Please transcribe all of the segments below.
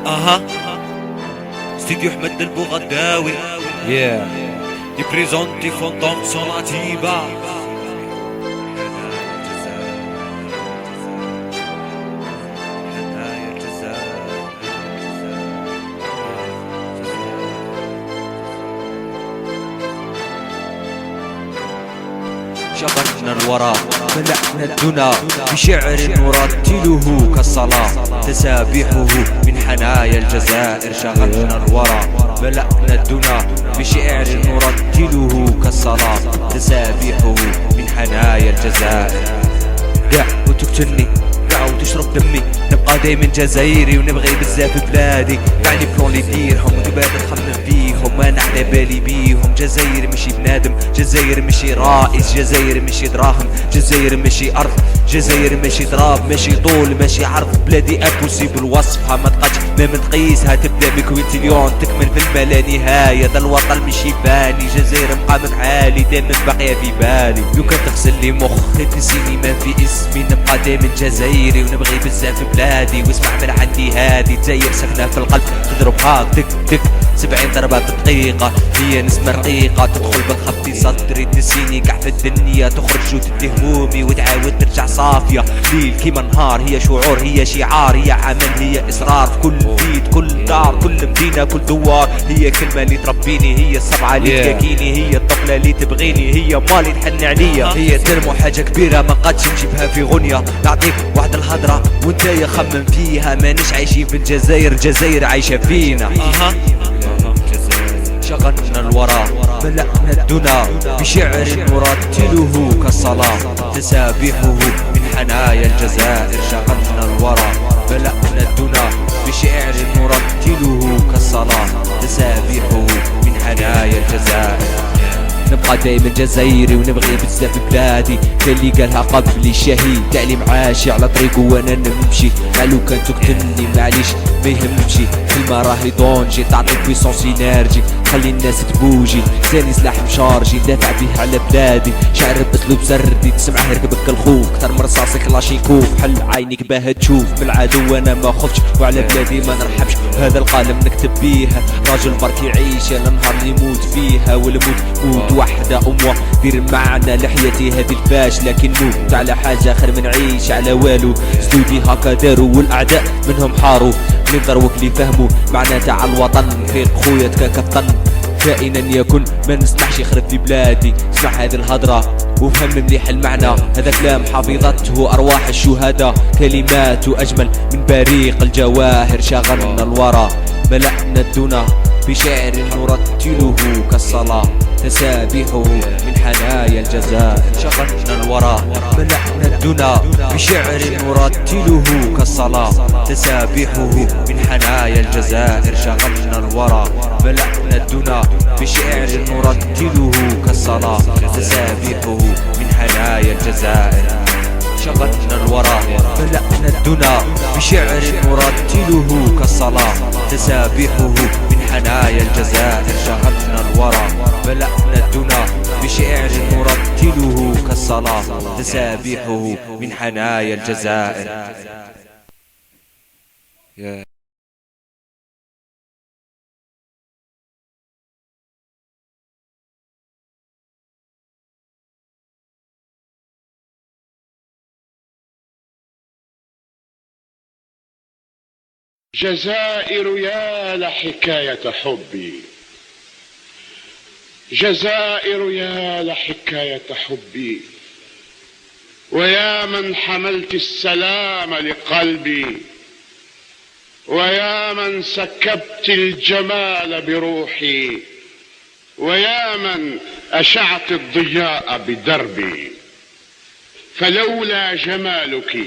اها ستوديو احمد البغداوي دي بريزونتي فونتوم سوناتيبا شغلنا الورى ملأنا الدنا بشعر نرتله كالصلاة تسابيحه من حنايا الجزائر. شغلنا الورى ملأنا الدنا بشعر نرتله كالصلاة تسابيحه من حنايا الجزائر. دع وتقتلني دع وتشرب دمي نبقى دايما جزائري ونبغي بزاف بلادي. دعني بلون اللي يديرهم وقبال نخمم فيهم انا على بالي بيهم. جزائر ماشي بنادم، جزائر ماشي رئيس، جزائر ماشي دراهم، جزائر ماشي ارض، جزائر ماشي تراب، ماشي طول، ماشي عرض. بلادي امبوسيبل وصفها ما تقدش ما تقيسها. تبدا بكوينتيليون تكمل في الما نهايه. ذا الوطن ماشي باني، جزائر مقامك عالي دايما باقيه في بالي. لو كان تغسل لي مخ تنسيني ما في اسمي نبقى دايما جزائري ونبغي بزاف بلادي. واسمع من عندي هادي جزائر ساكنه في القلب تضربها تك تك 70 ضربة في دقيقة. هي نسمة رقيقة تدخل بالخف في صدري تنسيني كاع في الدنيا. تخرج وتدي همومي وتعاود ترجع صافية. ليل كيما نهار، هي شعور هي شعار، هي عمل هي إصرار في كل بيت كل دار كل مدينة كل دوار. هي كلمة اللي تربيني، هي السبعة اللي تلاقيني، هي الطفلة اللي تبغيني، هي مالي تحن عليا. هي ترمو حاجة كبيرة ما قدش نجيبها في غنية. نعطيك واحد الهضرة وانت يخمم فيها. مانيش عايشين في الجزائر، الجزائر عايشة فينا. شغلنا الورى ملأنا الدنا بشعر نرتله كالصلاة تسابيحه من حنايا الجزائر. شغلنا الورى ملأنا الدنا بشعر نرتله كالصلاة تسابيحه من حنايا الجزائر. نبقى دايما جزائري ونبغي بزاف بلادي. كان اللي قالها قبلي شهيد تعليم عاشي على طريقه وانا نمشي. لو كان تقتلني معليش ما يهمش. كلمة راهي دونجي تعطي بويسونس انرجي خلي الناس تبوجي. ثاني سلاح مشارجي ندافع بيه على بلادي. شعر باسلوب سردي تسمعه يركبك الخوف كثر من رصاصي كلاشينكوف. حل عينيك باه تشوف من العدو انا ما خفتش وعلى بلادي ما نرحبش. هذا القلم نكتب بيها راجل برك يعيش انا نهار اللي يموت فيها. والموت موت وحده اموه دير معنا لحيتي هذه الفاش. لكن موت على حاجه خير من عيش على والو. سدودي هكا داروا والاعداء منهم حاروا. اللي ضروك اللي فهموا معناه تاع الوطن خير خويا كفطن. كائنا يكن ما نسمحش يخرب في بلادي. اسمع هذه الهضره وفهم مليح المعنى. هذا كلام حفظته ارواح الشهداء. كلمات اجمل من بريق الجواهر. شغلنا الورى ملأنا الدنا بشعر نرتله كالصلاة تسابيحه من حنايا الجزائر. شغلنا الورى ملأنا الدنا بشعر نرتله كالصلاة تسابيحه من حنايا الجزائر. شغلنا الورى ملأنا الدنا بشعر نرتله كالصلاة تسابيحه من حنايا الجزائر. شغلنا الورى ملأنا الدنا بشعر نرتله كالصلاة تسابيحه من حنايا الجزائر. شغلنا الورى ملأنا الدنا بشعر نرتله كالصلاة تسابيحه من حنايا الجزائر. جزائر يا لحكاية حبي، جزائر يا لحكاية حبي. ويا من حملت السلام لقلبي، ويا من سكبت الجمال بروحي، ويا من أشعت الضياء بدربي. فلولا جمالك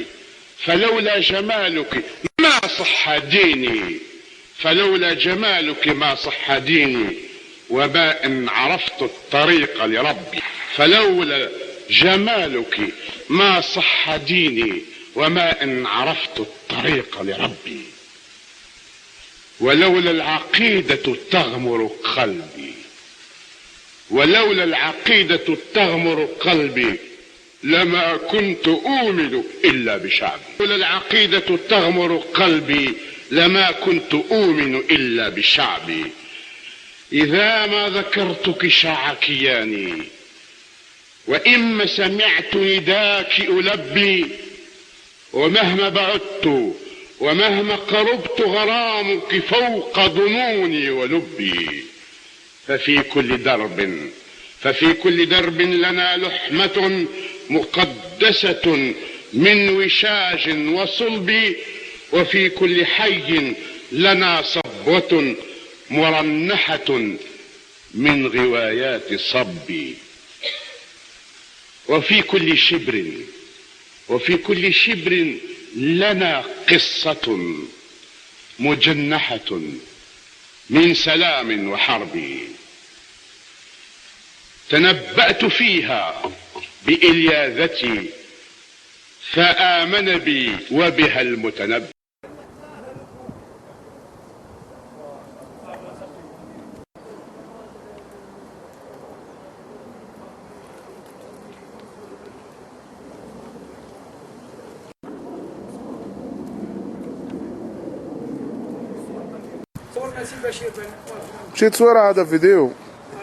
فلولا جمالك ما صح ديني، فلولا جمالك ما صح ديني. وما إن عرفت الطريق لربي. فلولا جمالك ما صح ديني، وما إن عرفت الطريق لربي. ولولا العقيدة تغمر قلبي، ولولا العقيدة تغمر قلبي لما كنت أؤمن إلا بشعبي. لولا العقيدة تغمر قلبي لما كنت أؤمن إلا بشعبي. إذا ما ذكرتك شاع كياني، وإما سمعت نداك ألبي، ومهما بعدت ومهما قربت غرامك فوق ظنوني ولبي. ففي كل درب لنا لحمة مقدسة من وشاج وصلب، وفي كل حي لنا صبوة مرنحة من غوايات صبي. وفي كل شبر لنا قصة مجنحة من سلام وحرب. تنبأت فيها بإلياذتي فآمن بي وبها المتنبئ. صورنا سي بشير مشيت تصوير هذا فيديو.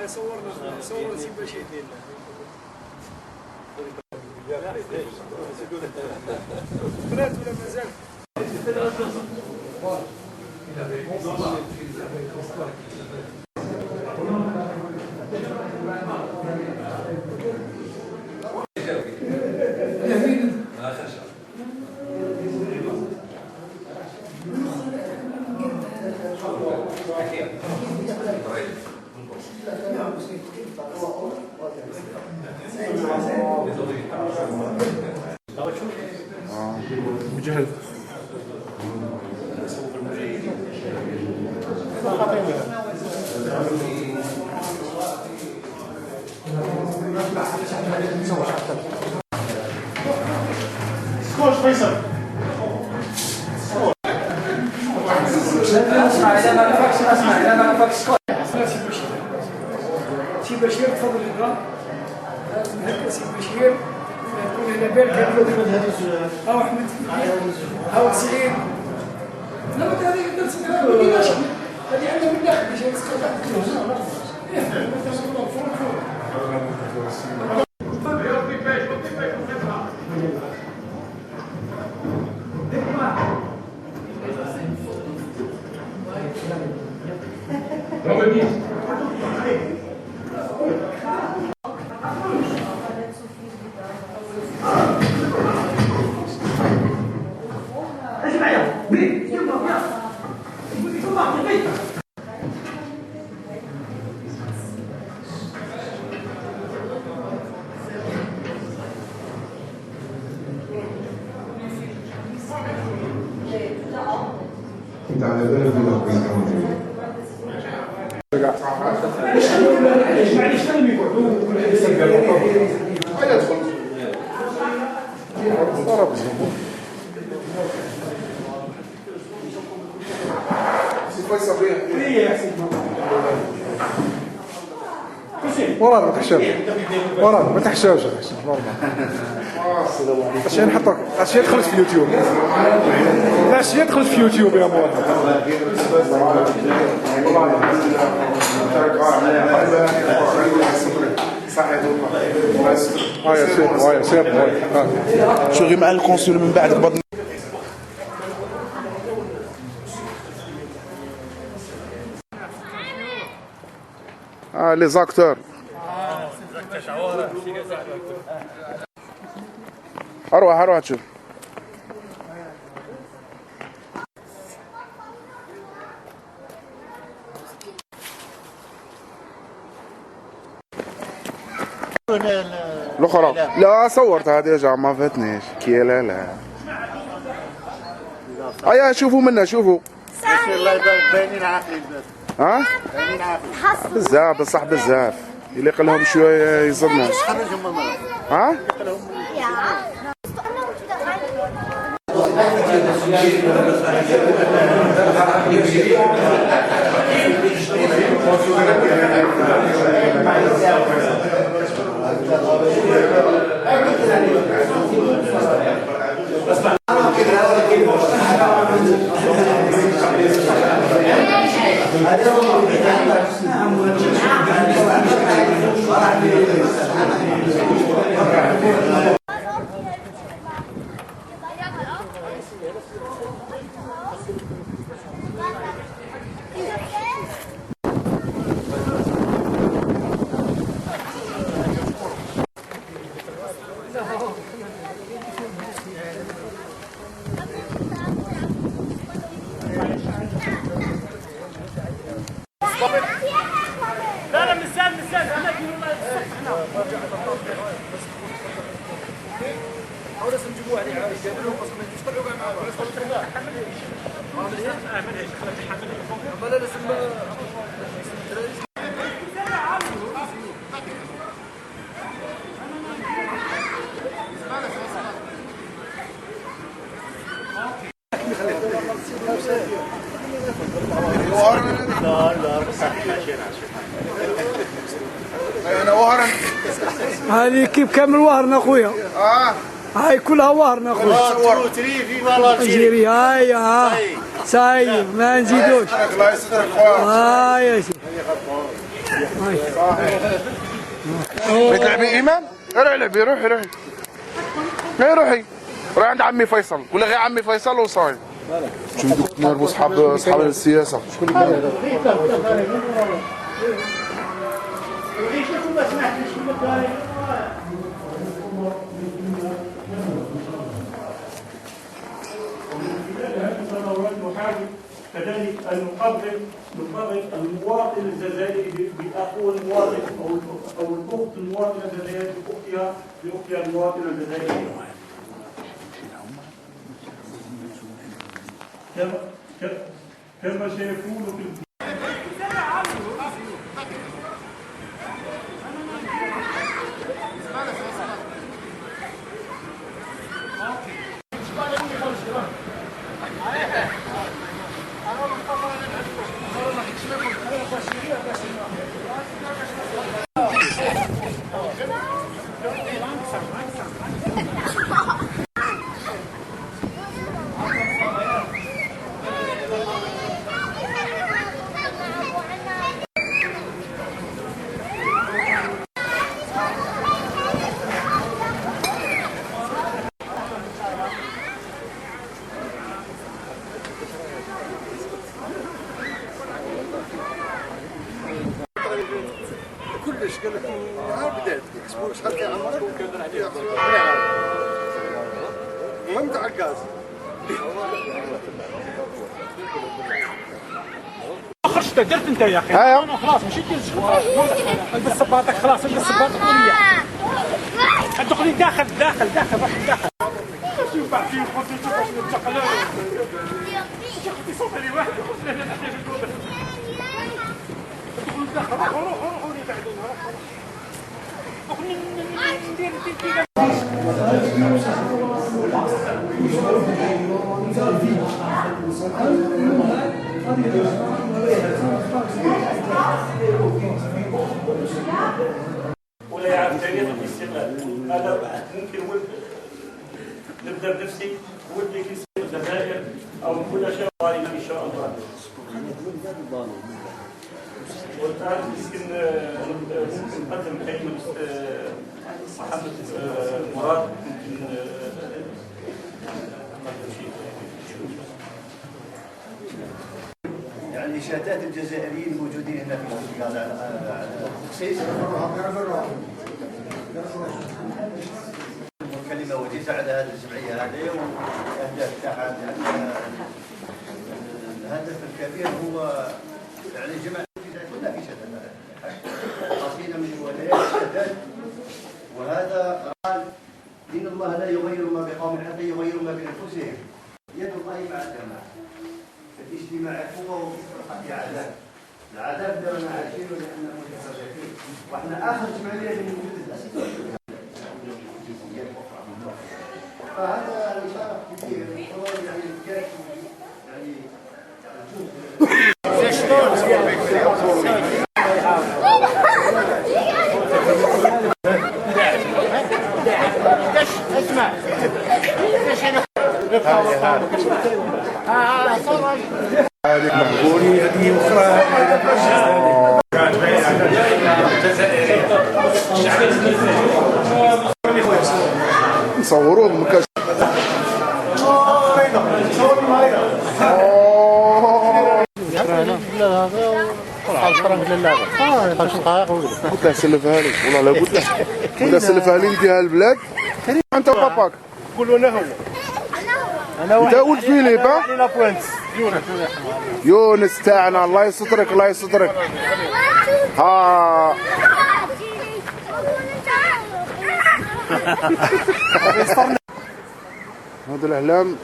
صورنا سي بشير. بنات ولا مازال؟ مجهز. سكوش فيصل. سي بشير تفضل اقرا. هكا سي بشير يكون على بالك. او احمد او سعيد. لا ما هذه درس هذه عندنا من داخل باش كنت على بالي ورا ما تحشرش. ورا ما تحشرش. عشان نحطك عشان دخلت في اليوتيوب. لا عشان دخلت في اليوتيوب يا مولانا. يا سير شغي مع الكونسول من بعد قبض. لي زاكتور. اروح تشوف. الاخرى لا صورت هذه يا جماعه ما فاتنيش كي لا ايا شوفوا منا شوفوا. الله يبارك باينين عاقلين. ها؟ باينين عاقلين. بزاف بصح بزاف يليق لهم شويه يصدموا. ها؟ لا مستنى انا في والله احنا حاولوا نجيبوه عليه عاود جابوا لهم اصلا مش طلعوا كاع معاه ولا صوتوا لا منهج خلات يحمل لا لازم انا وهرن هذه كيف كامل وهرنا اخويا. هاي كلها وهرنا اخويا. جيري هاي ها سايب ما نزيدوش. الله يسترك خويا. هاي يا سيدي. بتلعبي ايمان؟ العبي روحي روحي. لا روحي. روحي عند عمي فيصل ولا غير عمي فيصل وصايم. شو دوك نهربوا اصحاب السياسه. نحاول كذلك ان نقرب المواطن الجزائري باخوه المواطن او الاخت المواطنه الجزائريه باختها المواطنه الجزائريه. كما سيكون في كلش قال لك نهار بدات اسبوع شحال كيعمر المهم تاع الغاز خرجت درت انت يا اخي انا خلاص مشيت البس صباطك خلاص البس صباطك وليا الدخلي داخل روح داخل شوف بعد فيه خذي شوف باش ننتقل شفتي صوت لي واحد خذنا لنا نحن في الدخول داخل روحوا لي بعدين ندير ولا يعرف تاريخ الاستقلال هذا ممكن ولد نبدا بنفسي ولدي كيصير الجزائر او كل شيء قريبا ان شاء الله. والان يمكن نقدم كلمه محمد مراد ممكن نقدم شيء. يعني شهادات الجزائريين الموجودين هنا في البرتغال على التخصيص كلمه وجيزه على هذه الجمعيه هذه والاهداف تاعها لان الهدف الكبير هو يعني جمع كلها في شهادات قصيده من ولايات الشهادات وهذا قال ان الله لا يغير ما بقوم حتى يغيروا ما بانفسهم يد الله مع الجماعه الاجتماع قوه وفي عذاب العذاب ده انا عايشينه لانه متفرقين واحنا اخر جمعيه من وجود الاسد فهذا شرف كبير يعني الكاش يعني اسمع هذه مقبولي هذه اخرى نصوروا المكاش قلت له سلفها لي والله لا قلت له سلفها لي نديها للبلاد انت وباباك قولوا انا هو انت ولد فيليب ها؟ علينا بوينت يونس تاعنا الله يسترك الله يسترك. ها هذا الاعلام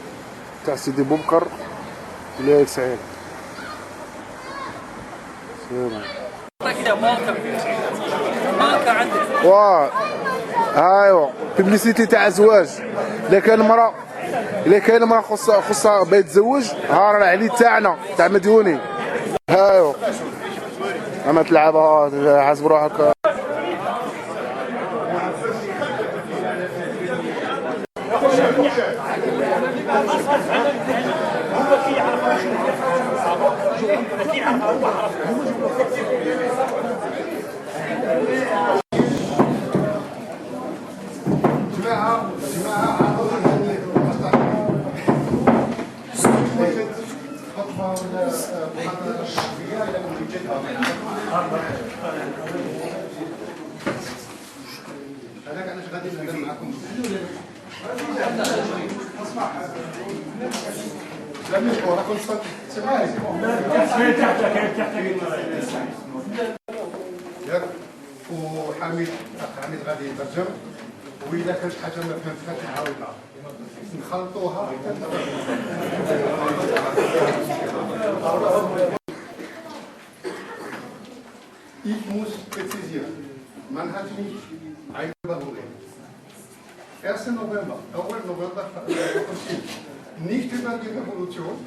تاع سيدي بوبكر ولاية سعيد. واه ايوا بيبليسيتي تاع الزواج. الا كان مرأة خصها باغي تتزوج ها راه العلي تاعنا تاع مديوني. ايوا اما تلعبها حاسب روحك. وحميد غادي يترجم وإذا كانت حاجة ما فهمتهاش نعاودها نخلطوها. Ich muss präzisieren, man hat mich einüberholen. 1. November, nicht über die Revolution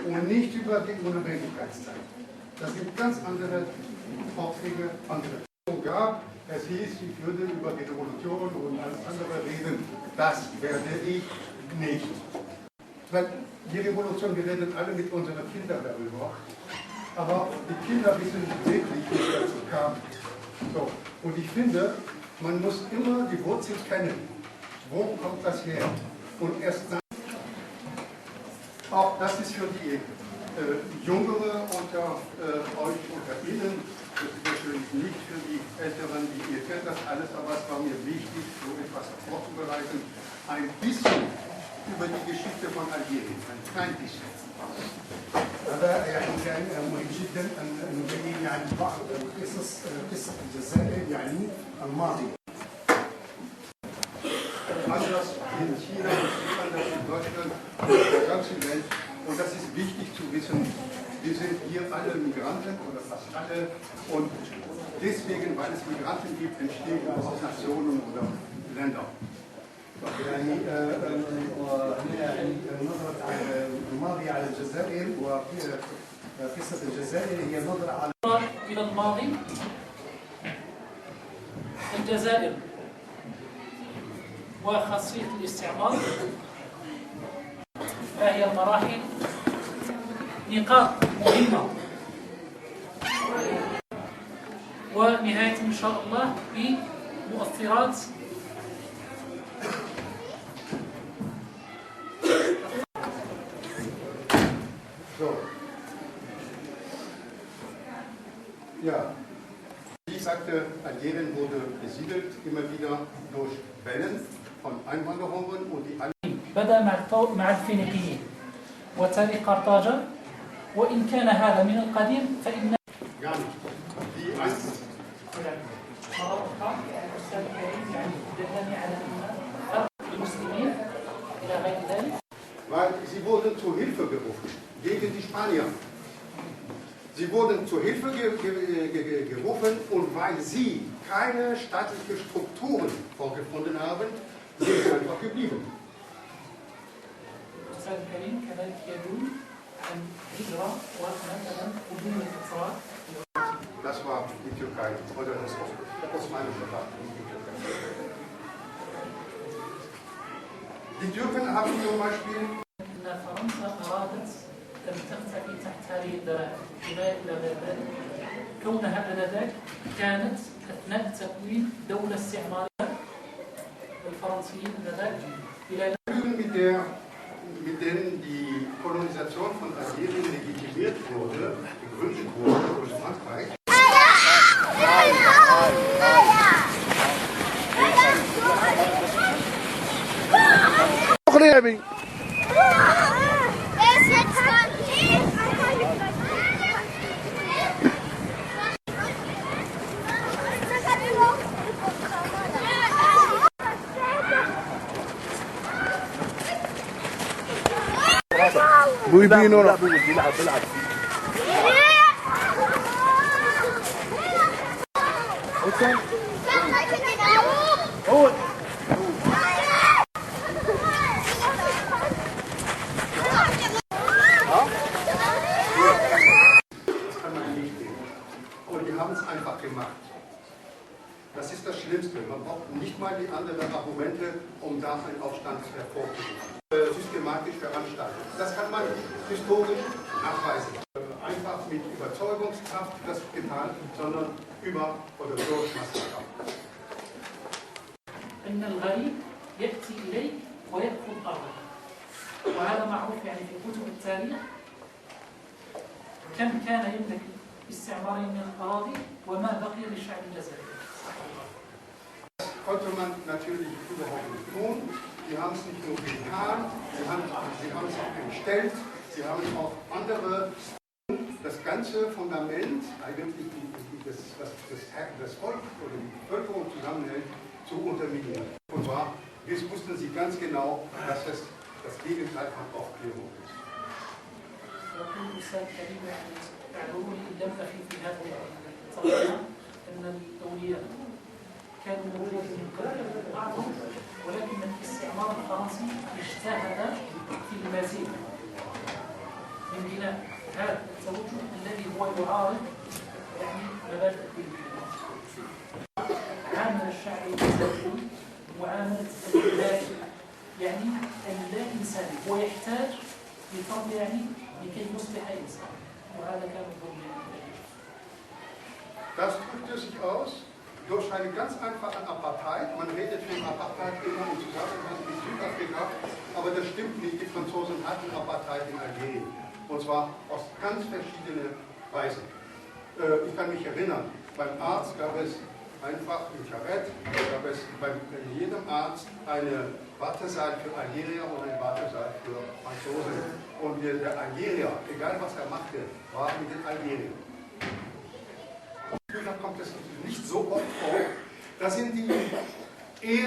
und nicht über die Unabhängigkeitszeit. Das sind ganz andere Vorträge, andere gab. Es hieß, ich würde über die Revolution und alles andere reden. Das werde ich nicht. Weil die Revolution, wir reden alle mit unseren Kindern darüber. Aber die Kinder wissen nicht wirklich, wie es dazu kam. So. Und ich finde, man muss immer die Wurzel kennen. Wo kommt das her? Und erst dann, auch das ist für die Jüngere unter euch, unter Ihnen, das ist natürlich nicht für die Älteren, ihr kennt das alles, aber es war mir wichtig, so etwas vorzubereiten, ein bisschen über die Geschichte von Algerien, ein klein bisschen. هذا يعني كان مهم جدا ان نبين يعني بعض قصه الجزائر يعني الماضي. Anders in China und anders in Deutschland und in der ganzen Welt. Und das ist wichtig zu wissen. Wir sind hier alle Migranten oder fast alle. Und deswegen, weil es Migranten gibt, entstehen auch Nationen oder Länder. يعني نظرة الماضي على الجزائر وقصة الجزائر هي نظرة على إلى الماضي. الجزائر وخاصية الاستعمار، فهي المراحل نقاط مهمة، ونهاية إن شاء الله بمؤثرات Ja, wie ich sagte, Algerien wurde besiedelt, immer wieder durch Wellen von Einwanderungen und die بدأ مع الفينيقيين وتالي قرطاجة، وإن كان هذا من القديم فإن المسلمين إلى غير ذلك. Weil sie wurden zur Hilfe gerufen gegen die Spanier. Sie wurden zur Hilfe gerufen und weil sie keine staatlichen Strukturen vorgefunden haben, sind sie einfach geblieben. Das war die Türkei oder das Osmanische Reich. Die Türken haben zum Beispiel لم تختفي تحت هذه الدرجة. إلى غير ذلك، كونها آنذاك كانت أثناء تكوين دولة استعمارية للفرنسيين آنذاك إلى mit denen die Kolonisation von Algerien legitimiert wurde, gegründet wurde durch Frankreich. صوري يا ابي. بيبينونا. بيلعب. Und die haben es einfach gemacht. Das ist das Schlimmste. Man braucht nicht mal die anderen Argumente, um da einen Aufstand hervorzurufen. Systematisch veranstaltet. Das kann man historisch nachweisen. Einfach mit Überzeugungskraft das getan, sondern über oder durch Massaker. أن الغريب يأتي إليك ويأخذ أرضك، وهذا معروف يعني في كتب التاريخ. كم كان يملك استعماري من الأراضي وما بقي للشعب الجزائري. Das konnte man natürlich überhaupt nicht tun. Sie haben es nicht nur getan, sie haben es auch gestellt, sie haben auch andere, das ganze Fundament, eigentlich das Volk oder die Bevölkerung zusammenhält, zu unterminieren. Und zwar, das wussten sie ganz genau, dass es das Gegenteil von Aufklärung ist. يقول الأستاذ كريم اعذروني إن لم أخي في هذا الترجمة أن الأولياء كانوا موجودين من قبل بعضهم، ولكن الاستعمار الفرنسي اجتهد في المزيد من بناء هذا التوجه الذي هو يعارض يعني مبادئ الدين. عامل الشعب الجزائري معاملة الإنسان يعني اللا إنساني، هو يحتاج لفرض يعني لكي يصبح إنسان، وهذا كان الظلم. Das drückte sich aus durch eine ganz einfache Apartheid. Man redet von Apartheid immer im Zusammenhang mit Südafrika, aber das stimmt nicht. Die Franzosen hatten Apartheid in Algerien. Und zwar aus ganz verschiedenen Weisen. Ich kann mich erinnern, beim Arzt gab es einfach im Charette, gab es bei jedem Arzt eine Wartesaal für Algerier und ein Wartesaal für Franzosen. Und der Algerier, egal was er machte, war mit den Algeriern. Da kommt es nicht so oft vor. Das sind die wie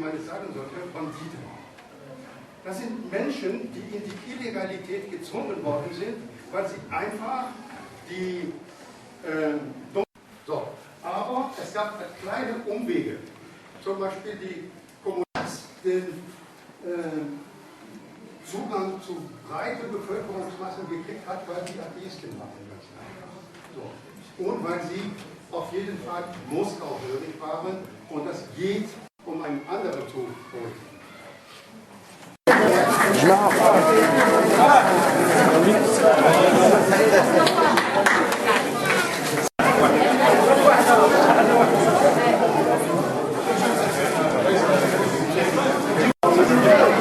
man es sagen sollte, Banditen. Das sind Menschen, die in die Illegalität gezwungen worden sind, weil sie einfach die aber es gab kleine Umwege. Zum Beispiel die Kommunisten Zugang zu breiten Bevölkerungsmassen gekriegt hat, weil die Atheisten waren. So. Und weil sie auf jeden Fall Moskau-hörig waren und das geht um einen anderen Tod.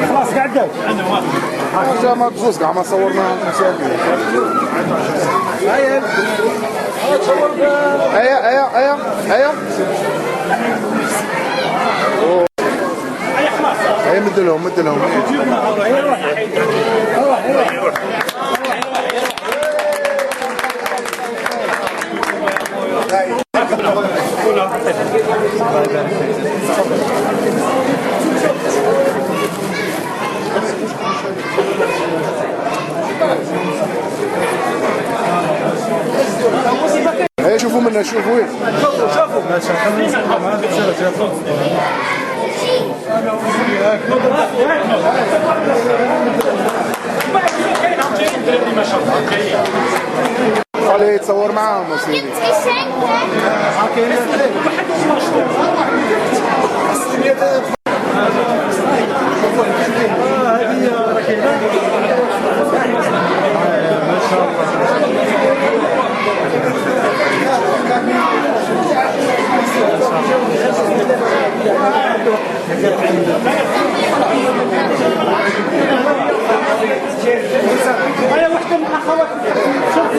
خلاص قعدت حاجة ما تجوز كاع ما صورنا مساكين. هيا هيا مد لهم هيا شوفوا منا شوفوا خليه يتصور معاهم سيدي. هيا واحدة من أخواتك شوف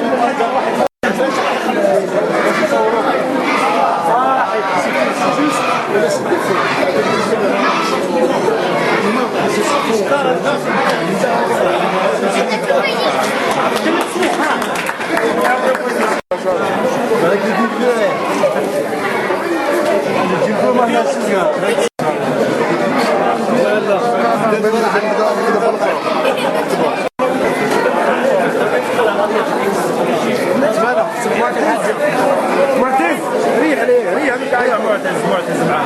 معتز ريح عليه ريح عليه معتز معاه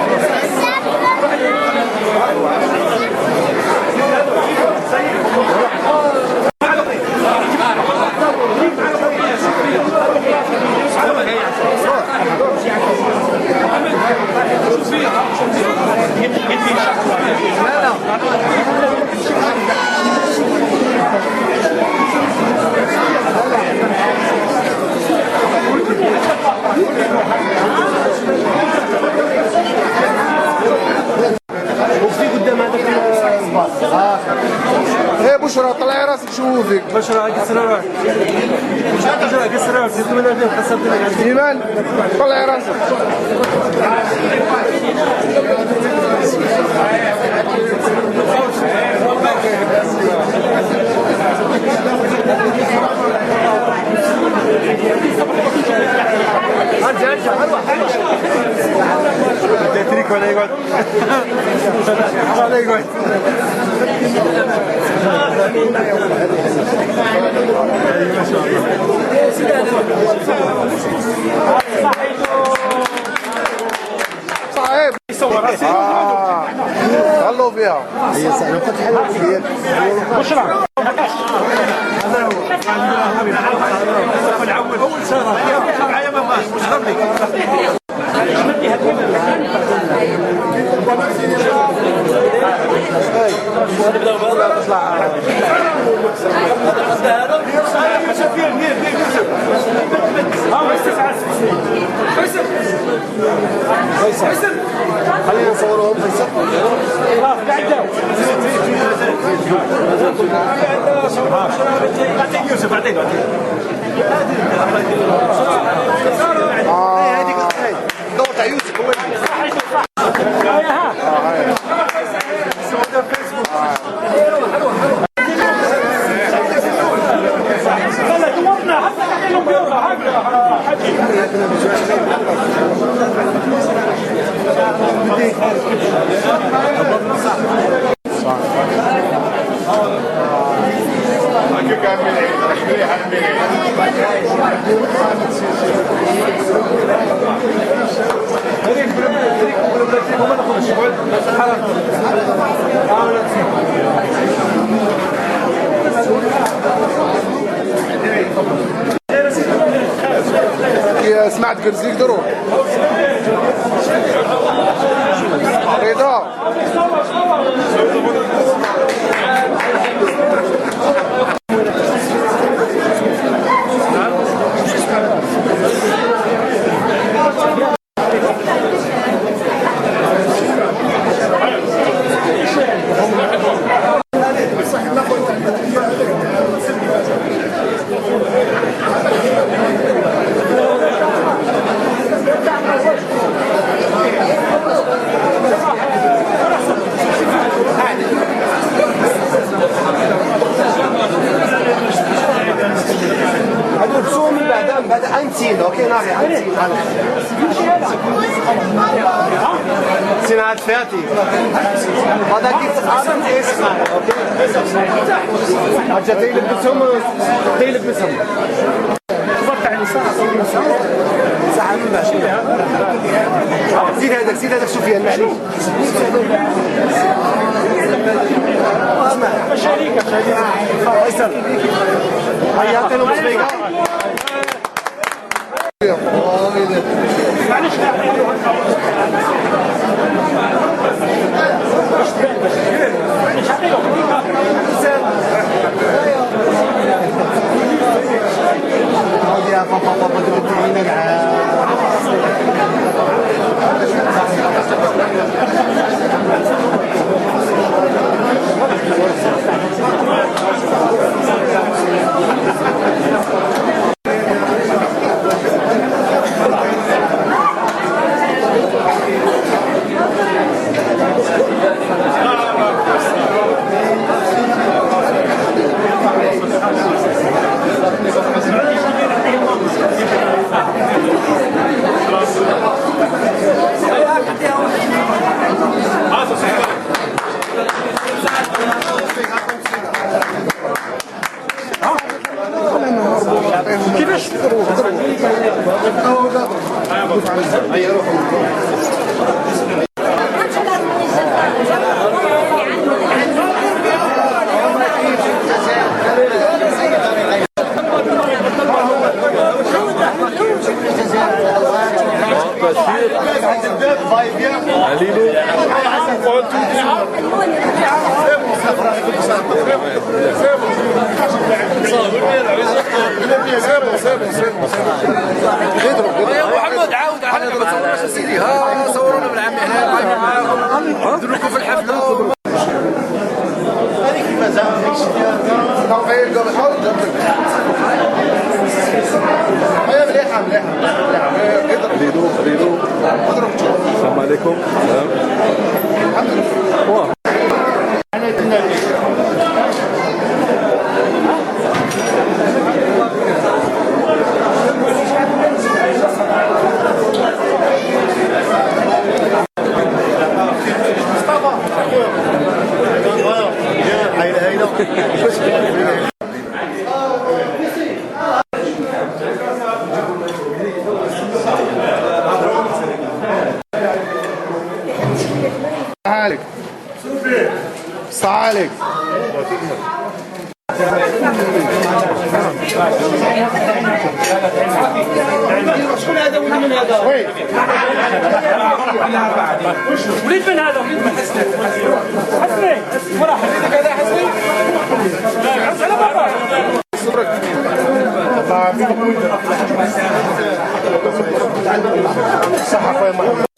وفي قدام هذاك الباص ايه بشرى طلعي راسك شوفك. بشرى قصرها بشرى قصرها في من هذه حسبت لك ايمان طلعي راسك. ارجع تريك ولا يقعد ولا يقعد صعيب خلوا فيها هي سهله فتح الحلوه بشرى هذا هو اول سنه معايا ما بغاش مشرب لي خلينا نصورهم فيصل. خلاص قعدوا اعطيني يوسف اعطيني هذيك الدور تاع يوسف هو سمعت كرزيك درو رضا Sinat fertig. Und dann gibt es Abendessen. Okay? تقلب بسهم تقلب بسهم. تفتح يعني ساعة ماشي. زيد هذاك سفيان معليش. اسمع شريكة فيصل. هيا اعطينا موسيقى. معلش يا بابا بابا محمد عاود على سيدي ها صورونا بالعام هنا معاهم ندير لكم في الحفله هذيك المزام مليحه السلام عليكم. الحمد لله. عليك عليك شكون هذا ولد من هذا؟ وليد من هذا؟ وليد من حسني وراه حسني هذا حسني؟ على برا صح اخويا محمد.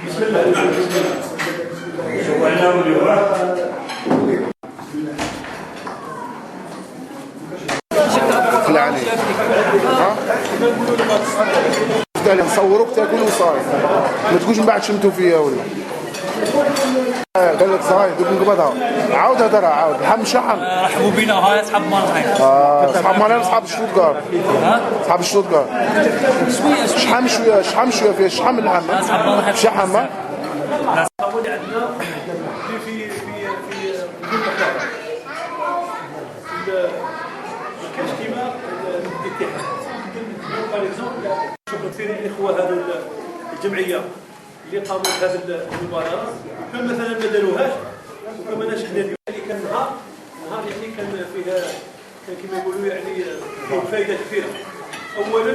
بسم الله. خلع عليك نصوروك تاكل وصاي ما تقولش من بعد شمتوا فيا ولا قال لك صاي دوك نقبضها عاود هضرها عاود لحم شحم رحبوا بينا هاي اصحاب مالحين اصحاب مالحين اصحاب الشوتغار اصحاب الشوتغار شحم شويه شحم شويه فيها شحم اللحم شحم شكرا كثير للاخوه هذو الجمعيه اللي قاموا بهذه المبادره كان مثلا ما داروهاش وكما ناش حنا اليوم يعني كان نهار يعني كان فيها كان كما يقولوا يعني فيه فائده كثيره. اولا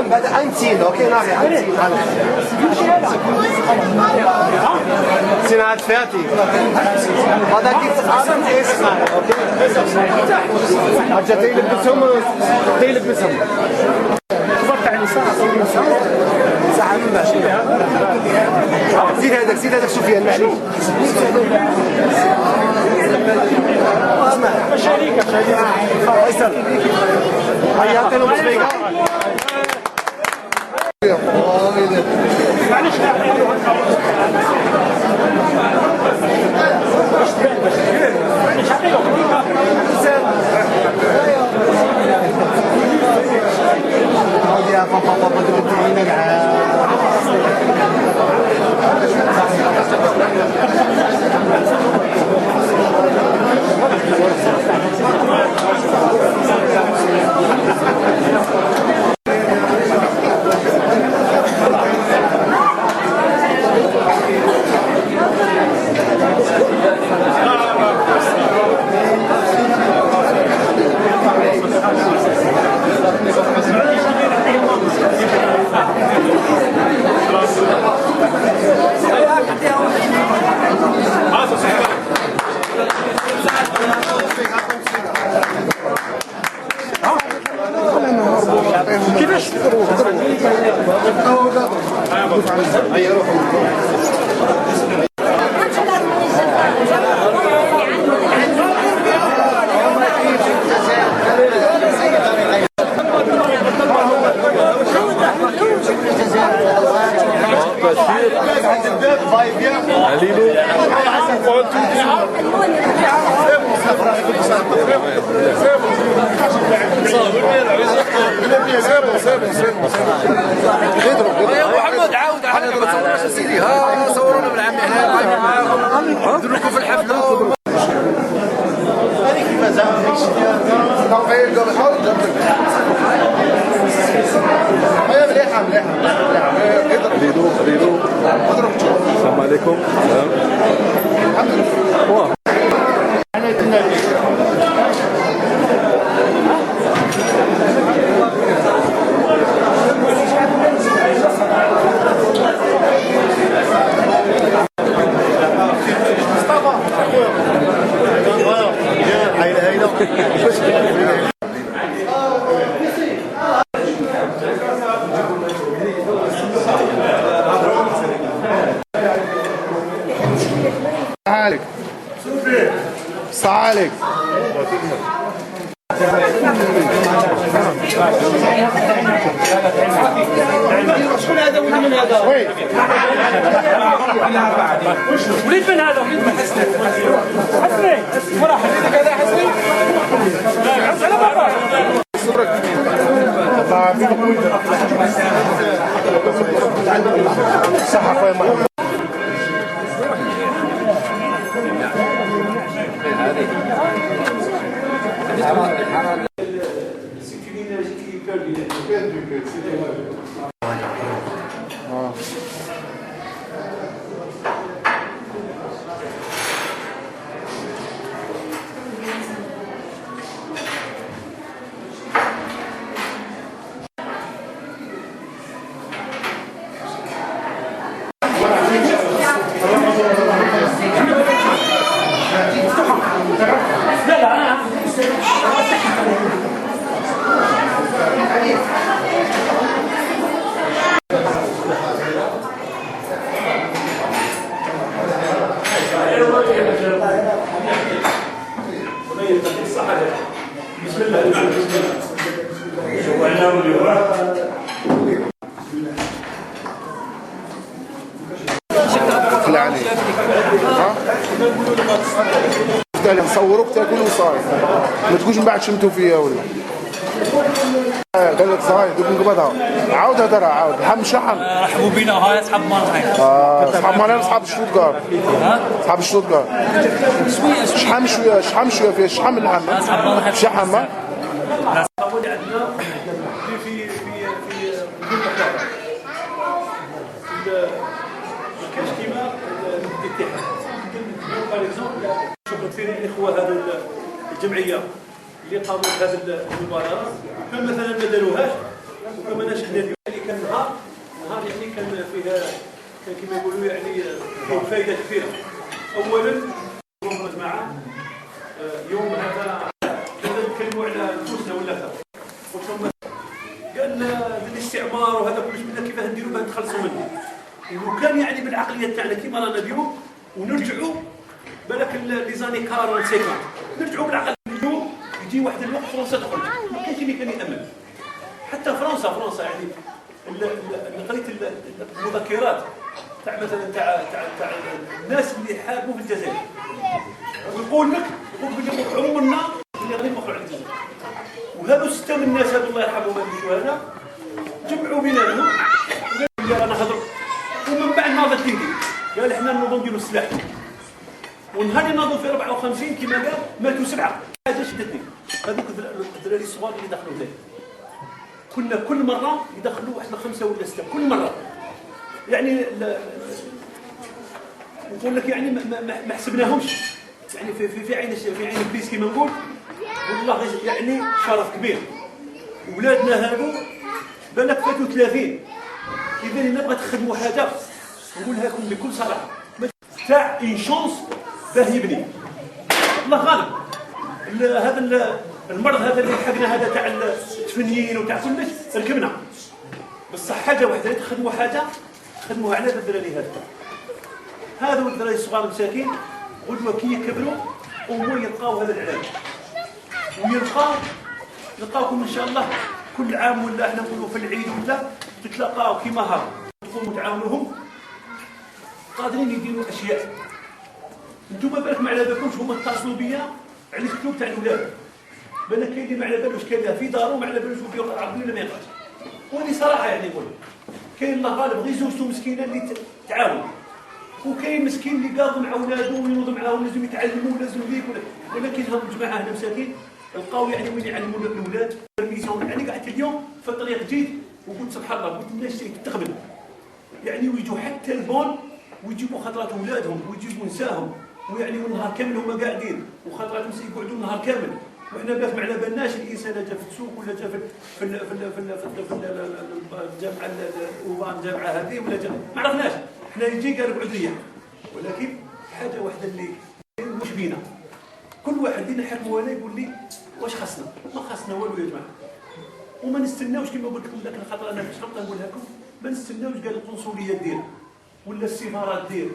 بعد أنتين أوكي ناخي أنتين سنة فاتي هذا كيف عارف اسمه أوكي حتى تيلبسهم تيلبسهم ساعة من ماشي زيد هذاك سفيان معليش اسمع شريكة فيصل هيا عطينهم سبيكة معلش يا بابا وقف على الزمن. هيا روحوا. محمد عاود على ما تصورناش سيدي. ها صورونا بالعام هنا ندير لكم في الحفله. هذيك المزايا هيا مليحه مليحه. السلام عليكم. عليك عليك. شكون هذا ولا من هذا؟ وليد من هذا؟ وليد من حسني. حسني فرح هذا حسني. على بابا. صح اخويا محمد. نصوروك تاكل وصاي ما تقولش من بعد شمتوا فيا ولا قال لك صاي دوك نقبضها. عاود هضرها عاود. لحم شحم رحبوا بنا وهاي اصحاب مالهاي. اصحاب مالهاي اصحاب الشوتغار. اصحاب الشوتغار. شحم شويه شحم شويه فيها شحم اللحم شحم. في الاخوه هذو الجمعيه اللي قاموا بهذه المبادره كان مثلا ما داروهاش وكما ناش حنا اليوم يعني كان نهار يعني كان فيها كان كما يقولوا يعني فيه فائده كثيره. اولا مجموعه يوم هذا نتكلموا على نفوسنا ولا لا قال الاستعمار وهذا كلش بدنا كيفاه نديروا باه نتخلصوا منه. وكان يعني بالعقليه تاعنا كيما رانا اليوم ونرجعوا بالك لي زاني 40 50 نرجعوا بالعقل. اليوم يجي واحد الوقت فرنسا تخرج ما كاينش اللي كان يامن. حتى فرنسا يعني قريت المذكرات تاع مثلا تاع الناس اللي حاربوا في الجزائر ويقول لك بلي وقعوا منا اللي غادي يوقعوا على الجزائر. وهذو 6 من الناس هذو الله يرحمهم هذو الشهداء جمعوا بيناتهم وقالوا رانا نهضروا. ومن بعد ناضت تنقل قال احنا نوضوا نديروا السلاح. ونهار اللي ناضوا في 54 كما قال ماتوا 7. حاجه شدتني هذوك الدراري الصغار اللي دخلوا ذلك. كنا كل مره يدخلوا احنا 5 ولا 6 كل مره. يعني نقول لك يعني ما حسبناهمش يعني في عين ابليس كما نقول. والله يعني شرف كبير. ولادنا هذو بالك فاتوا 30. اذا نبغى تخدموا حاجه نقولها لكم بكل صراحه تاع ان شونس باه يبني. الله غالب. هذا المرض هذا اللي لحقنا هذا تاع التفنيين وتاع كلش ركبنا. بصح حاجه واحده تخدموا حاجه خدموها على الدراري هذا الدراري الصغار مساكين غدوه كي يكبروا وهو يلقاو هذا العلاج نلقاوكم ان شاء الله كل عام ولا احنا نقولوا في العيد ولا تتلاقاو كيما ها تقوموا تعاونوهم قادرين يديروا اشياء. انتم بالك ما على بالكمش هما اتصلوا بيا على الكتب تاع الاولاد بالك كاين اللي ما على بالوش كاين في دارو ما على بالوش يقرا عربي ولا ما يقراش. ولي صراحه يعني نقول كاين الله غالب غير زوجته مسكينه اللي تعاون وكاين مسكين اللي قاضي مع اولادو وينوض معاهم لازم يتعلموا ولازم ياكلوا ولكن هم الجماعه هنا مساكين لقاو يعني وين يعلموا الاولاد الميسيون. يعني قعدت اليوم في الطريق جيت وقلت سبحان الله قلت الناس تقبل يعني ويجوا حتى البون ويجيبوا خطرات اولادهم ويجيبوا نساهم ويعني والنهار كامل هما قاعدين وخطرات يقعدوا النهار كامل وحنا باك ما على بالناش الانسان جا في السوق ولا جا في الجامعه الجامعه هذه ولا جا ما عرفناش. حنا يجي قال اقعد ليا ولكن حاجه واحده اللي مش بينا كل واحد لينا حكمه ولا يقول لي واش خاصنا ما خاصنا والو يا جماعه وما نستناوش كما قلت لكم ذاك الخطره انا باش نبقى نقولها لكم ما نستناوش قال القنصليه دير ولا السفارات دير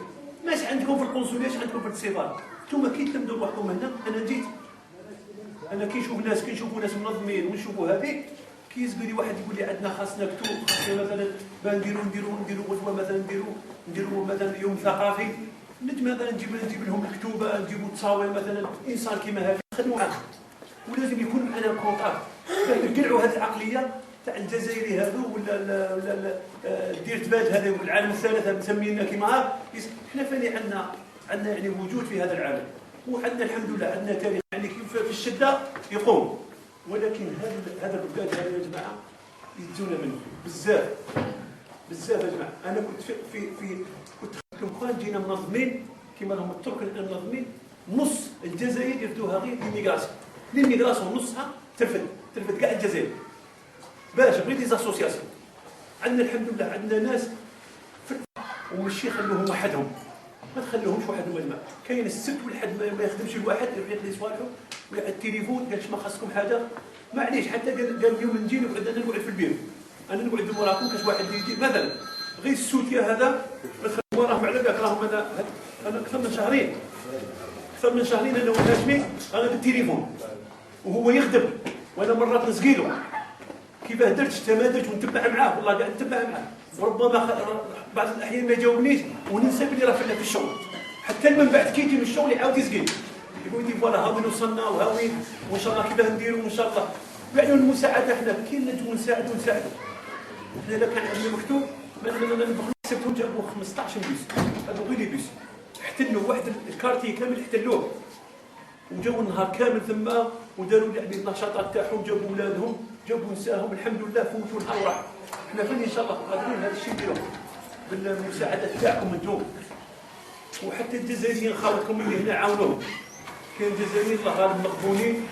ماش عندكم في القنصليه اش عندكم في السفاره انتم كي تلمدوا روحكم هنا. انا جيت انا كي نشوفوا ناس منظمين ونشوفوا هذه كي يزقوا لي واحد يقول لي عندنا خاصنا كتب خاصنا مثلا نديروا غدوه مثلا نديروا مثلا يوم ثقافي مثلا نجيب لهم الكتوبه نجيبوا تصاوير مثلا انسان كيما هذا خدموا معاه ولازم يكون معنا كونتاكت نقلعوا هذه العقليه تاع الجزائري هذو ولا دير تباد هذا العالم الثالث مسمينا كيما هذا. احنا فاني عندنا يعني وجود في هذا العالم وعندنا الحمد لله عندنا تاريخ يعني كيف في الشده يقوم ولكن هذا البلاد هذا يا جماعه يجونا منه بزاف يا جماعه. انا كنت كنت كان جينا منظمين كيما لهم الترك المنظمين نص الجزائر يردوها غير للميغراسيون نصها ترفد كاع الجزائر باش غير دي زاسوسياسيون. عندنا الحمد لله عندنا ناس وماشي خلوهم وحدهم ما تخلوهمش وحدهم يا جماعه. كاين السبت والحد ما يخدمش الواحد يروح لي صوالحو ويعد التليفون قالش ما خاصكم حاجه معليش حتى قال اليوم نجي نقعد في البيت انا نقعد موراكم كاش واحد يجي مثلا غير السوتيه هذا وراهم على بالك راهم انا اكثر من شهرين انا وهاشمي انا بالتليفون وهو يخدم وانا مرات نسقيله كيفاه درت ما درت ونتبع معاه والله قاعد نتبع معاه وربما بعض الاحيان ما يجاوبنيش وننسى بلي راه في الشغل حتى من بعد كي يجي من الشغل يعاود يسقي يقول لي فوالا ها وين وصلنا وها وين وان شاء الله كيفاه نديروا وان شاء الله يعني المساعده احنا كي نجموا نساعدوا احنا الا كان عندنا مكتوب مثلا انا حسبتهم جابوا 15 بيس هذو غير لي بيس احتلوا واحد الكارتي كامل احتلوه وجاوا النهار كامل ثم وداروا يعني النشاطات تاعهم جابوا اولادهم جابوا نساهم الحمد لله فوتوا النهار وراح. احنا فين ان شاء الله قادرين هذا الشيء نديروه بالمساعده تاعكم انتم وحتى الجزائريين خاوتكم اللي هنا عاونوهم. كاين جزائريين الله غالب مقبولين